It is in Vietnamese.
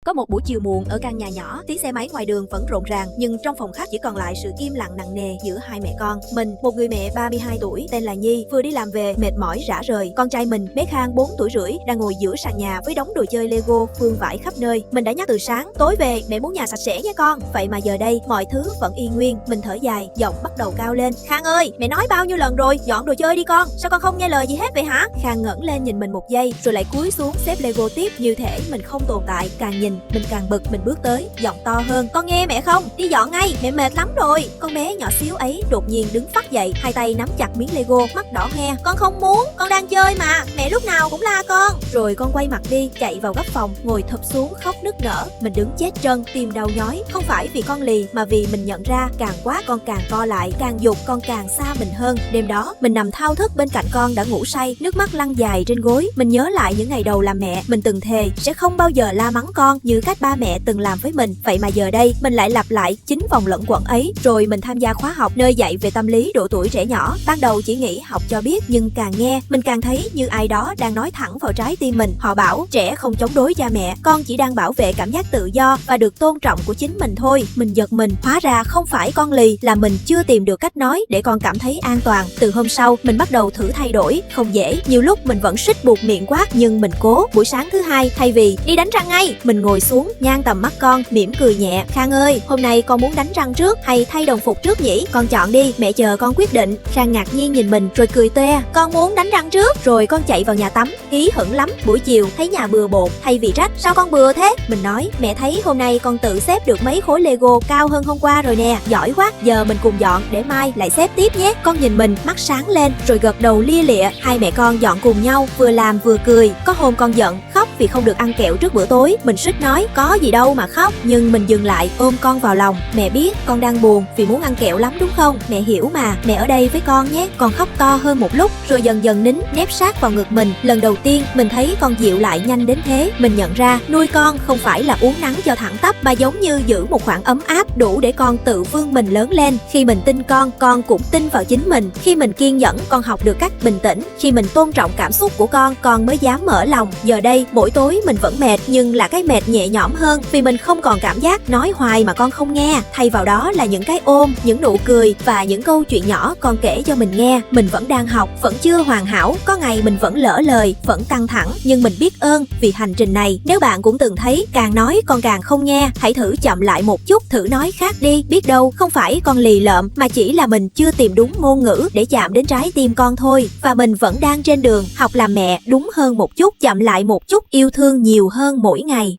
Có một buổi chiều muộn ở căn nhà nhỏ, tiếng xe máy ngoài đường vẫn rộn ràng, nhưng trong phòng khách chỉ còn lại sự im lặng nặng nề giữa hai mẹ con. Mình, một người mẹ 32 tuổi tên là Nhi, vừa đi làm về mệt mỏi rã rời. Con trai mình, bé Khang 4 tuổi rưỡi, đang ngồi giữa sàn nhà với đống đồ chơi Lego vương vãi khắp nơi. Mình đã nhắc từ sáng, tối về mẹ muốn nhà sạch sẽ nha con. Vậy mà giờ đây mọi thứ vẫn y nguyên. Mình thở dài, giọng bắt đầu cao lên. Khang ơi, mẹ nói bao nhiêu lần rồi, dọn đồ chơi đi con. Sao con không nghe lời gì hết vậy hả? Khang ngẩng lên nhìn mình một giây, rồi lại cúi xuống xếp Lego tiếp, như thể mình không tồn tại. Càng nhìn mình càng bực. Mình bước tới, giọng to hơn. Con nghe mẹ không? Đi dọn ngay, mẹ mệt lắm rồi. Con bé nhỏ xíu ấy đột nhiên đứng phắt dậy, hai tay nắm chặt miếng Lego, mắt đỏ hoe. Con không muốn, con đang chơi mà, mẹ lúc nào cũng la con. Rồi con quay mặt đi, chạy vào góc phòng, ngồi thụp xuống khóc nức nở. Mình đứng chết trân, tim đau nhói. Không phải vì con lì, mà vì mình nhận ra càng quát con càng co lại, càng giục con càng xa mình hơn. Đêm đó mình nằm thao thức bên cạnh con đã ngủ say, nước mắt lăn dài trên gối. Mình nhớ lại những ngày đầu làm mẹ, mình từng thề sẽ không bao giờ la mắng con như cách ba mẹ từng làm với mình. Vậy mà giờ đây mình lại lặp lại chính vòng luẩn quẩn ấy. Rồi mình tham gia khóa học nơi dạy về tâm lý độ tuổi trẻ nhỏ. Ban đầu chỉ nghĩ học cho biết, nhưng càng nghe mình càng thấy như ai đó đang nói thẳng vào trái tim mình. Họ bảo trẻ không chống đối cha mẹ, con chỉ đang bảo vệ cảm giác tự do và được tôn trọng của chính mình thôi. Mình giật mình, hóa ra không phải con lì, là mình chưa tìm được cách nói để con cảm thấy an toàn. Từ hôm sau mình bắt đầu thử thay đổi. Không dễ, nhiều lúc mình vẫn suýt buộc miệng quát, nhưng mình cố. Buổi sáng thứ hai, thay vì đi đánh răng ngay, mình ngồi xuống ngang tầm mắt con, mỉm cười nhẹ. Khang ơi, hôm nay con muốn đánh răng trước hay thay đồng phục trước nhỉ? Con chọn đi, mẹ chờ con quyết định. Khang ngạc nhiên nhìn mình rồi cười toe. Con muốn đánh răng trước. Rồi con chạy vào nhà tắm, hí hửng lắm. Buổi chiều thấy nhà bừa bộn, thay vì trách sao con bừa thế, mình nói mẹ thấy hôm nay con tự xếp được mấy khối Lego cao hơn hôm qua rồi nè, giỏi quá, giờ mình cùng dọn để mai lại xếp tiếp nhé. Con nhìn mình, mắt sáng lên rồi gật đầu lia lịa. Hai mẹ con dọn cùng nhau, vừa làm vừa cười. Có hôm con giận khóc vì không được ăn kẹo trước bữa tối. Mình suýt nói có gì đâu mà khóc, nhưng mình dừng lại, ôm con vào lòng. Mẹ biết con đang buồn vì muốn ăn kẹo lắm đúng không? Mẹ hiểu mà, mẹ ở đây với con nhé. Con khóc to hơn một lúc rồi dần dần nín, nép sát vào ngực mình. Lần đầu tiên mình thấy con dịu lại nhanh đến thế. Mình nhận ra nuôi con không phải là uốn nắn cho thẳng tắp, mà giống như giữ một khoảng ấm áp đủ để con tự vươn mình lớn lên. Khi mình tin con cũng tin vào chính mình. Khi mình kiên nhẫn, con học được cách bình tĩnh. Khi mình tôn trọng cảm xúc của con mới dám mở lòng. Giờ đây mỗi tối mình vẫn mệt, nhưng là cái mệt nhẹ nhõm hơn, vì mình không còn cảm giác nói hoài mà con không nghe. Thay vào đó là những cái ôm, những nụ cười và những câu chuyện nhỏ con kể cho mình nghe. Mình vẫn đang học, vẫn chưa hoàn hảo, có ngày mình vẫn lỡ lời, vẫn căng thẳng, nhưng mình biết ơn vì hành trình này. Nếu bạn cũng từng thấy càng nói con càng không nghe, hãy thử chậm lại một chút, thử nói khác đi. Biết đâu không phải con lì lợm, mà chỉ là mình chưa tìm đúng ngôn ngữ để chạm đến trái tim con thôi. Và mình vẫn đang trên đường học làm mẹ đúng hơn một chút, chậm lại một chút, yêu thương nhiều hơn mỗi ngày.